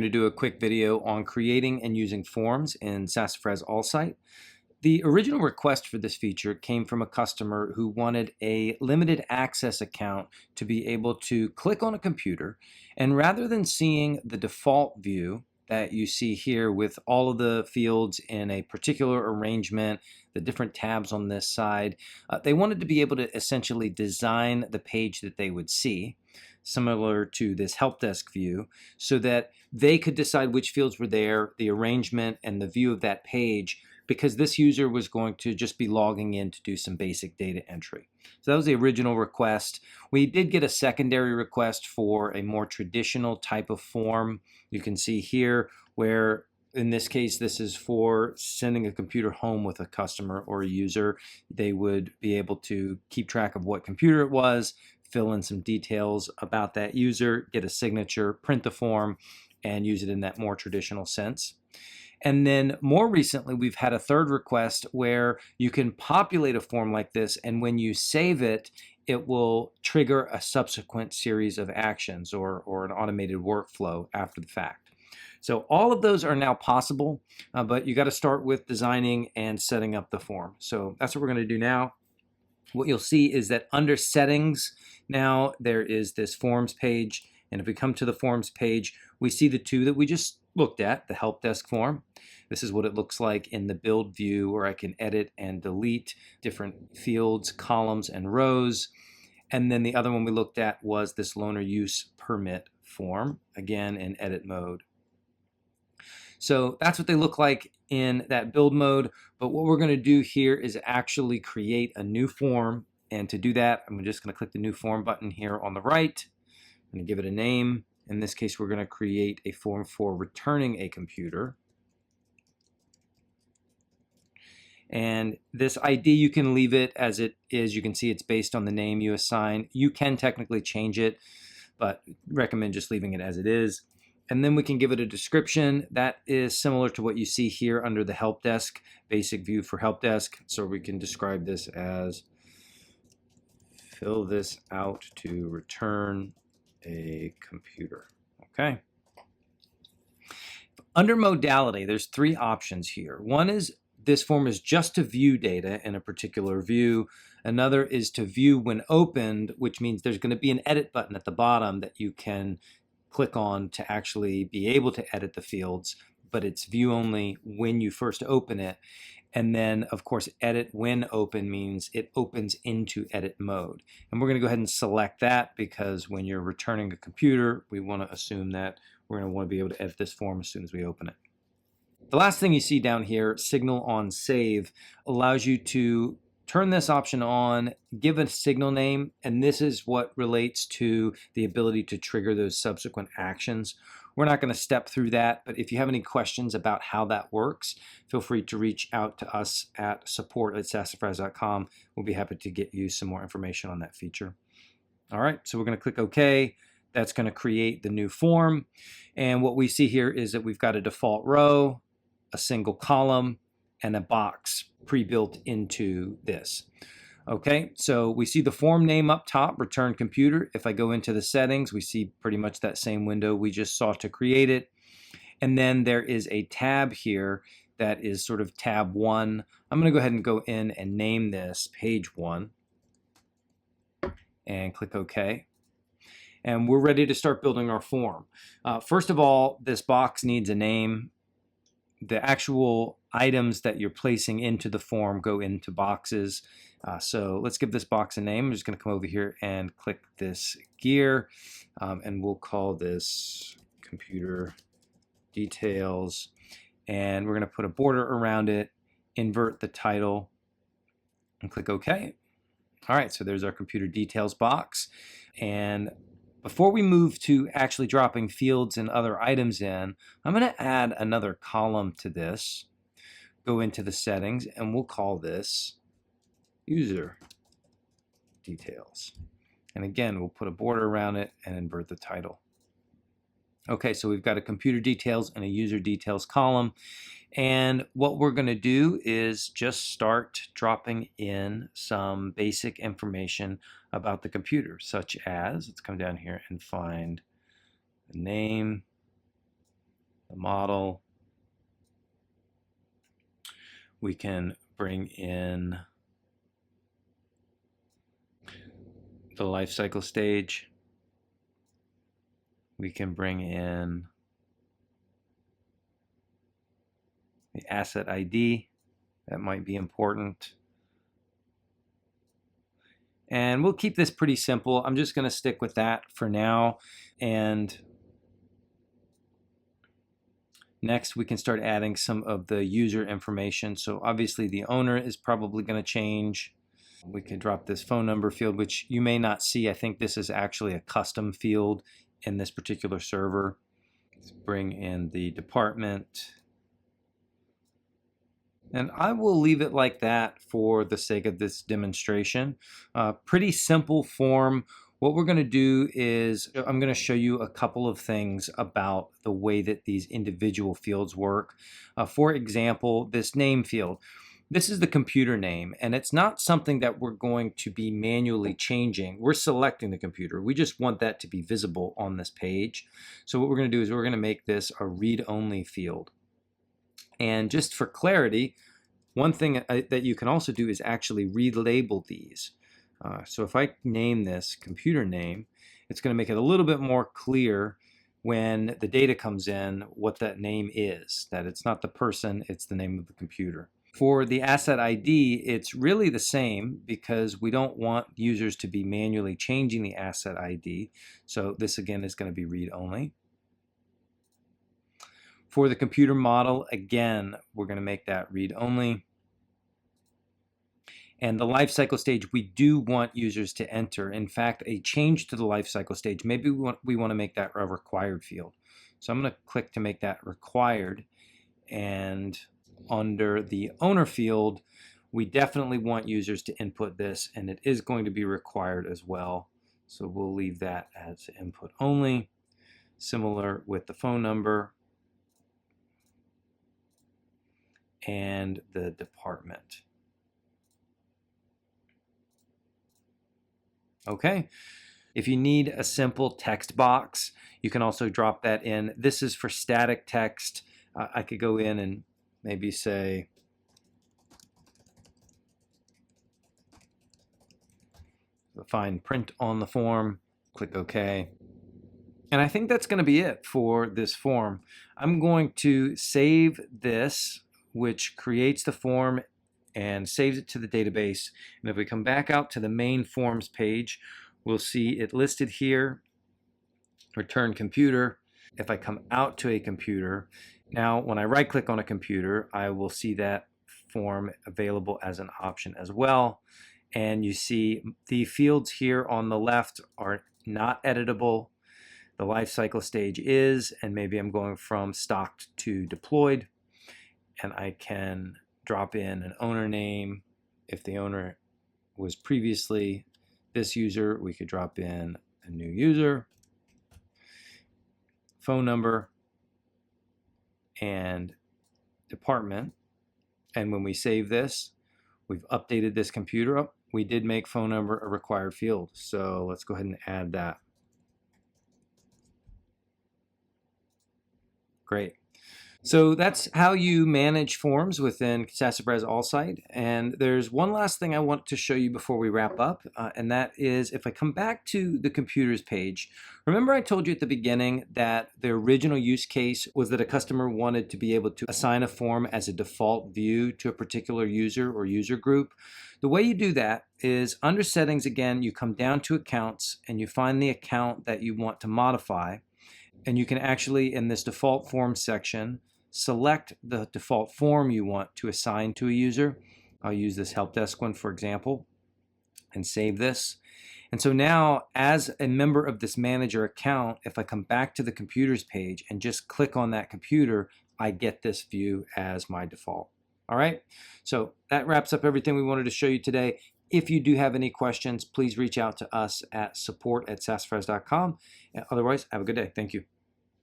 going to do a quick video on creating and using forms in Sassafras AllSight. The original request for this feature came from a customer who wanted a limited access account to be able to click on a computer, and rather than seeing the default view that you see here with all of the fields in a particular arrangement, the different tabs on this side, they wanted to be able to essentially design the page that they would see, similar to this help desk view, so that they could decide which fields were there, the arrangement, and the view of that page, because this user was going to just be logging in to do some basic data entry. So that was the original request. We did get a secondary request for a more traditional type of form. You can see here where, in this case, this is for sending a computer home with a customer or a user. They would be able to keep track of what computer it was, fill in some details about that user, get a signature, print the form, and use it in that more traditional sense. And then more recently, we've had a third request where you can populate a form like this, and when you save it, it will trigger a subsequent series of actions or an automated workflow after the fact. So all of those are now possible, but you got to start with designing and setting up the form. So that's what we're going to do now. What you'll see is that under settings, now there is this forms page. And if we come to the forms page, we see the two that we just looked at, the help desk form. This is what it looks like in the build view, where I can edit and delete different fields, columns, and rows. And then the other one we looked at was this loaner use permit form, again in edit mode. So that's what they look like in that build mode. But what we're going to do here is actually create a new form. And to do that, I'm just going to click the new form button here on the right. I'm going to give it a name. In this case, we're going to create a form for returning a computer. And this ID, you can leave it as it is. You can see it's based on the name you assign. You can technically change it, but recommend just leaving it as it is. And then we can give it a description that is similar to what you see here under the help desk, basic view for help desk. So we can describe this as fill this out to return a computer. Okay. Under modality, there's three options here. One is this form is just to view data in a particular view. Another is to view when opened, which means there's going to be an edit button at the bottom that you can click on to actually be able to edit the fields, but it's view only when you first open it. And then, of course, edit when open means it opens into edit mode. And we're going to go ahead and select that because when you're returning a computer, we want to assume that we're going to want to be able to edit this form as soon as we open it. The last thing you see down here, signal on save, allows you to turn this option on, give a signal name, and this is what relates to the ability to trigger those subsequent actions. We're not going to step through that, but if you have any questions about how that works, feel free to reach out to us at support@sassafras.com. We'll be happy to get you some more information on that feature. All right, so we're going to click OK. That's going to create the new form. And what we see here is that we've got a default row, a single column, and a box pre-built into this. Okay, so we see the form name up top, return computer. If I go into the settings, we see pretty much that same window we just saw to create it. And then there is a tab here that is sort of tab 1. I'm going to go ahead and go in and name this page 1 and click OK. And we're ready to start building our form. First of all, this box needs a name. The actual items that you're placing into the form go into boxes. So let's give this box a name. I'm just going to come over here and click this gear, and we'll call this computer details. And we're going to put a border around it, invert the title, and click OK. All right, so there's our computer details box. And before we move to actually dropping fields and other items in, I'm going to add another column to this. Go into the settings, and we'll call this user details. And again, we'll put a border around it and invert the title. Okay, so we've got a computer details and a user details column. And what we're going to do is just start dropping in some basic information about the computer, such as, let's come down here and find the name, the model. We can bring in the life cycle stage. We can bring in the asset ID. That might be important. And we'll keep this pretty simple. I'm just going to stick with that for now. And next, we can start adding some of the user information. So obviously the owner is probably going to change. We can drop this phone number field, which you may not see. I think this is actually a custom field in this particular server. Let's bring in the department. And I will leave it like that for the sake of this demonstration. Pretty simple form. What we're going to do is I'm going to show you a couple of things about the way that these individual fields work. For example, this name field. This is the computer name, and it's not something that we're going to be manually changing. We're selecting the computer. We just want that to be visible on this page. So what we're going to do is we're going to make this a read-only field. And just for clarity, one thing that you can also do is actually relabel these. So if I name this computer name, it's going to make it a little bit more clear when the data comes in what that name is, that it's not the person, it's the name of the computer. For the asset ID, it's really the same because we don't want users to be manually changing the asset ID. So this again is going to be read-only. For the computer model, again, we're going to make that read-only. And the lifecycle stage, we do want users to enter. In fact, a change to the lifecycle stage, maybe we want to make that a required field. So I'm going to click to make that required. And under the owner field, we definitely want users to input this, and it is going to be required as well. So we'll leave that as input only. Similar with the phone number and the department. Okay. If you need a simple text box, you can also drop that in. This is for static text. I could go in and maybe say, find print on the form, click OK. And I think that's going to be it for this form. I'm going to save this, which creates the form and saves it to the database. And if we come back out to the main forms page, we'll see it listed here, return computer. If I come out to a computer, now when I right click on a computer, I will see that form available as an option as well. And you see the fields here on the left are not editable. The lifecycle stage is, and maybe I'm going from stocked to deployed. And I can drop in an owner name. If the owner was previously this user, we could drop in a new user, phone number, and department. And when we save this, we've updated this computer up. We did make phone number a required field. So let's go ahead and add that. Great. So that's how you manage forms within Sassafras AllSight. And there's one last thing I want to show you before we wrap up, and that is if I come back to the computers page, remember I told you at the beginning that the original use case was that a customer wanted to be able to assign a form as a default view to a particular user or user group. The way you do that is under settings again, you come down to accounts and you find the account that you want to modify. And you can actually, in this default form section, select the default form you want to assign to a user. I'll use this help desk one, for example, and save this. And so now, as a member of this manager account, if I come back to the computers page and just click on that computer, I get this view as my default. All right, so that wraps up everything we wanted to show you today. If you do have any questions, please reach out to us at support@sassafras.com. Otherwise, have a good day. Thank you.